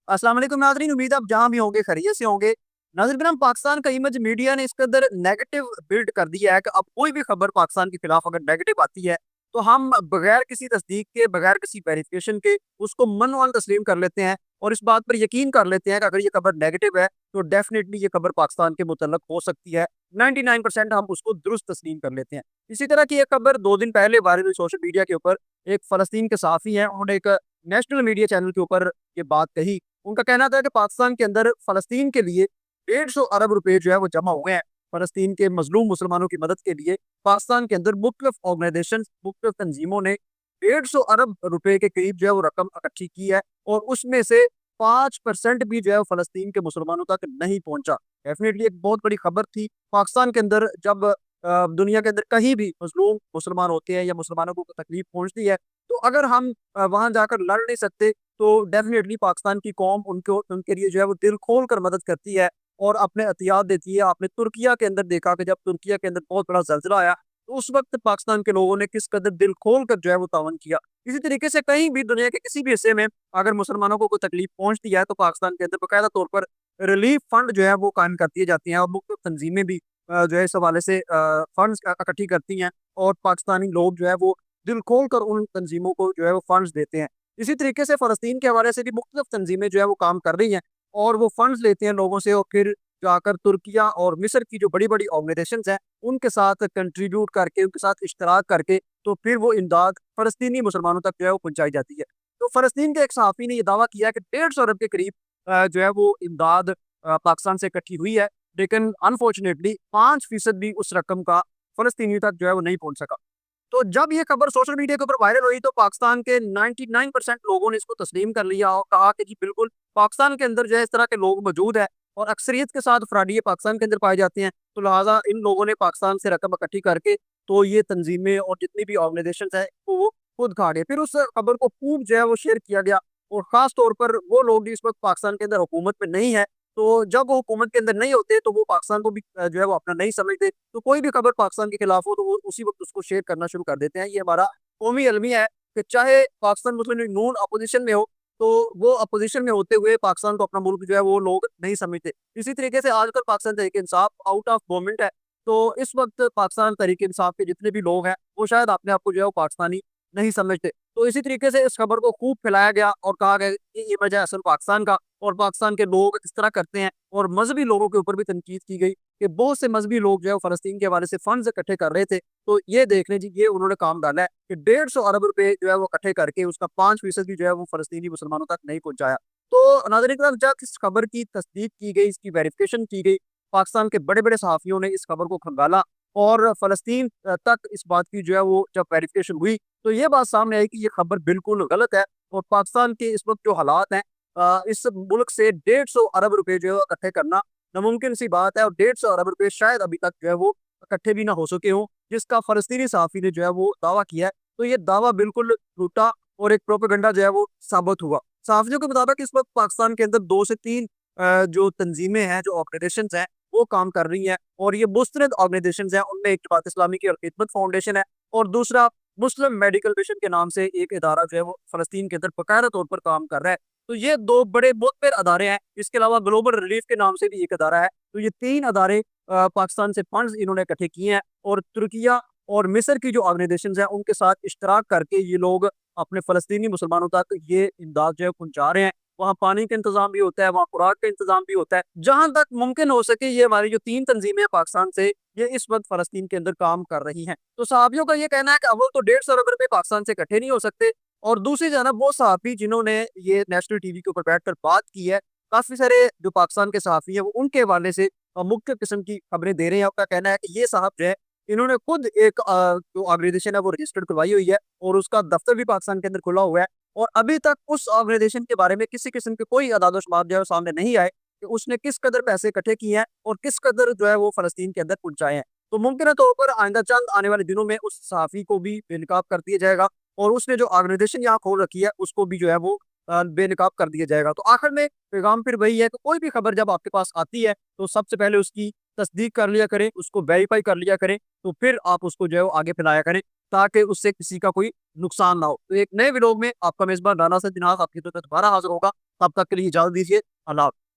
अस्सलाम वालेकुम नाज़रीन, उम्मीद है आप जहाँ भी होंगे खैरियत से होंगे। नाज़रीन ग्राम, पाकिस्तान का इमेज मीडिया ने इसके अंदर नेगेटिव बिल्ड कर दिया है कि अब कोई भी खबर पाकिस्तान के खिलाफ अगर नेगेटिव आती है तो हम बगैर किसी तस्दीक के, बगैर किसी वेरिफिकेशन के उसको मन तस्लीम कर लेते हैं और इस बात पर यकीन कर लेते हैं कि अगर ये खबर नेगेटिव है तो डेफिनेटली ये खबर पाकिस्तान के मुतल्लक हो सकती है। 99% हम उसको दुरुस्त तस्लीम कर लेते हैं। इसी तरह की एक खबर 2 दिन पहले वायरल हुई सोशल मीडिया के ऊपर। एक फ़लस्तीन के सहाफ़ी हैं, उन्होंने एक नेशनल मीडिया चैनल के ऊपर ये बात कही। उनका कहना था कि पाकिस्तान के अंदर फ़लस्तीन के लिए 150 अरब रुपए जो है वो जमा हुए हैं। फ़लस्तीन के मज़लूम मुसलमानों की मदद के लिए पाकिस्तान के अंदर मुख्तलिफ ऑर्गेनाइजेशंस, मुख्तलिफ तंजीमों ने 150 अरब रुपए के करीब जो है वो रकम इकट्ठी की है और उसमें से 5% भी जो है वो फ़लस्तीन के मुसलमानों तक नहीं पहुंचा। डेफिनेटली एक बहुत बड़ी खबर थी। पाकिस्तान के अंदर जब दुनिया के अंदर कहीं भी मज़लूम मुसलमान होते हैं या मुसलमानों को तकलीफ पहुंचती है, तो अगर हम वहां जाकर लड़ नहीं सकते तो डेफिनेटली पाकिस्तान की कौम उनको उनके लिए जो है वो दिल खोल कर मदद करती है और अपने एहतियात देती है। आपने तुर्किया के अंदर देखा कि जब तुर्किया के अंदर बहुत बड़ा ज़ल्ज़ला आया तो उस वक्त पाकिस्तान के लोगों ने किस कदर दिल खोल कर जो है वो तावन किया। इसी तरीके से कहीं भी दुनिया के किसी भी हिस्से में अगर मुसलमानों को कोई तकलीफ पहुंचती है तो पाकिस्तान के अंदर बाकायदा तौर पर रिलीफ फंड जो है वो कायम कर दिए जाती हैं और मुख्तलिफ तंजीमें भी जो है इस हवाले से फंड्स इकट्ठी करती हैं और पाकिस्तानी लोग जो है वो दिल खोल कर उन तंजीमों को जो है वो फंड्स देते हैं। इसी तरीके से फ़लस्तीन के हवाले से भी मुख्तलिफ तंजीमें जो है वो काम कर रही हैं और वो फंड्स लेते हैं लोगों से और फिर जाकर तुर्किया और मिस्र की जो बड़ी-बड़ी ऑर्गनाइजेशंस हैं, उनके साथ कंट्रीब्यूट करके, उनके साथ इश्तराक करके, तो फिर वो इमदाद फ़लस्तीनी मुसलमानों तक जो है वो पहुँचाई जाती है। तो फ़लस्तीन के एक सहाफ़ी ने ये दावा किया कि 150 अरब के करीब जो है वो इमदाद पाकिस्तान से इकट्ठी हुई है, लेकिन अनफॉर्चुनेटली 5% भी उस रकम का फ़लस्तीनी तक जो है वो नहीं पहुँच सका। तो जब ये खबर सोशल मीडिया के ऊपर वायरल हुई तो पाकिस्तान के 99% लोगों ने इसको तस्लीम कर लिया और कहा कि जी बिल्कुल पाकिस्तान के अंदर जो है इस तरह के लोग मौजूद है और अक्सरियत के साथ अफराडी पाकिस्तान के अंदर पाए जाते हैं, तो लिहाजा इन लोगों ने पाकिस्तान से रकम इकट्ठी करके तो ये तंजीमें और जितनी भी ऑर्गेनाइजेशन है वो खुद खा गए। फिर उस खबर को खूब जो है वो शेयर किया गया और खास तौर पर वो लोग जो इस वक्त पाकिस्तान के अंदर हुकूमत में नहीं है, तो जब वो हुकूमत के अंदर नहीं होते तो वो पाकिस्तान को भी जो है वो अपना नहीं समझते, तो कोई भी खबर पाकिस्तान के खिलाफ हो तो वो उसी वक्त उसको शेयर करना शुरू कर देते हैं। ये हमारा कौमी अलमिया है कि चाहे पाकिस्तान मुस्लिम लीग नून अपोजिशन में हो, तो वो अपोजिशन में होते हुए पाकिस्तान को अपना मुल्क जो है वो लोग नहीं समझते। इसी तरीके से आजकल Pakistan Tehreek Insaf out of government है, तो इस वक्त पाकिस्तान तहरीक इंसाफ के जितने भी लोग हैं वो शायद अपने आप को जो है वो पाकिस्तानी नहीं समझते। तो इसी तरीके से इस खबर को खूब फैलाया गया और कहा गया कि ये वजह है असल पाकिस्तान का और पाकिस्तान के लोग इस तरह करते हैं और मजहबी लोगों के ऊपर भी तनकीद की गई कि बहुत से मजहबी लोग जो है फ़लस्तीन के हवाले से फंड्स इकट्ठे कर रहे थे। तो ये देख लें जी, ये उन्होंने काम डाला है कि 150 अरब रुपए जो है वो इकट्ठे करके उसका 5% भी जो है वो फ़लस्तीनी मुसलमानों तक नहीं पहुंचाया। तो नाज़रीन इकराम, जब इस खबर की तस्दीक की गई, इसकी वेरिफिकेशन की गई, पाकिस्तान के बड़े-बड़े सहाफ़ियों ने इस खबर को खंगाला और फ़लस्तीन तक इस बात की जो है वो जब वेरिफिकेशन हुई, तो ये बात सामने आई कि ये खबर बिल्कुल गलत है और पाकिस्तान के इस वक्त जो हालात हैं, इस मुल्क से 150 अरब रुपए जो है इकट्ठे करना नामुमकिन सी बात है और 150 अरब रुपए शायद अभी तक जो है वो इकट्ठे भी ना हो सके हों, जिसका फ़लस्तीनी सहाफ़ी ने जो है वो दावा किया है। तो ये दावा बिल्कुल झूठा और एक प्रोपेगेंडा जो है वो साबित हुआ। सहाफ़ियों के मुताबिक इस वक्त पाकिस्तान के अंदर 2 से 3 जो तंजीमें हैं, जो ऑर्गनाइजेशंस हैं, वो काम कर रही हैं और ये मुस्तनद ऑर्गनाइजेशंस हैं। उनमें एक जमात इस्लामी की अल-खिदमत फाउंडेशन है और दूसरा मुस्लिम मेडिकल मिशन के नाम से एक इदारा जो है वो फ़लस्तीन के अंदर बाकायदा तौर पर काम कर रहा है। तो ये 2 बड़े मुतबर अदारे हैं। इसके अलावा ग्लोबल रिलीफ के नाम से भी एक अदारा है। तो ये 3 अदारे पाकिस्तान से फंड्स इन्होंने इकट्ठे किए हैं और तुर्किया और मिस्र की जो ऑर्गनाइजेशंस हैं उनके साथ इश्तराक करके ये लोग अपने फ़लस्तीनी मुसलमानों तक ये इमदाद जो है पहुँचा रहे हैं। वहाँ पानी का इंतज़ाम भी होता है, वहाँ खुराक का इंतज़ाम भी होता है। जहाँ तक मुमकिन हो सके ये हमारी जो 3 तंजीमें हैं पाकिस्तान से, ये इस वक़्त फ़लस्तीन के अंदर काम कर रही हैं। तो सहाफ़ियों का ये कहना है कि अव्वल तो 150 अरब रुपए पाकिस्तान से इकट्ठे नहीं हो सकते और दूसरी जानब वो सहाफ़ी जिन्होंने ये नेशनल टीवी के ऊपर बैठकर बात की है, काफ़ी सारे जो पाकिस्तान के सहाफ़ी हैं वो उनके हवाले से मुख्तलिफ़ किस्म की खबरें दे रहे हैं। उनका कहना है कि ये साहब जो है इन्होंने खुद एक जो ऑर्गनाइजेशन है वो रजिस्टर्ड करवाई हुई है और उसका दफ्तर भी पाकिस्तान के अंदर खुला हुआ है और अभी तक उस ऑर्गनाइजेशन के बारे में किसी किस्म के कोई अदाद-ओ-शुमार जो है वो सामने नहीं आए कि उसने किस कदर पैसे इकट्ठे किए हैं और किस कदर जो है वो फ़लस्तीन के अंदर पहुँचाए हैं। तो मुमकिन तौर पर आइंदा चंद आने वाले दिनों में उस सहाफ़ी को भी बेनकाब कर दिया जाएगा और उसने जो ऑर्गनाइजेशन यहाँ खोल रखी है उसको भी जो है वो बेनकाब कर दिया जाएगा। तो आखिर में पैगाम फिर वही है कि कोई भी खबर जब आपके पास आती है तो सबसे पहले उसकी तस्दीक कर लिया करें, उसको वेरीफाई कर लिया करें, तो फिर आप उसको जो है वो आगे फैलाया करें ताकि उससे किसी का कोई नुकसान ना हो। तो एक नए व्लॉग में आपका मेज़बान राना सज्जनाक आपकी खिदमत में दोबारा हाज़िर होगा। تب تک کے لیے اجازت دیجیے، اللہ حافظ۔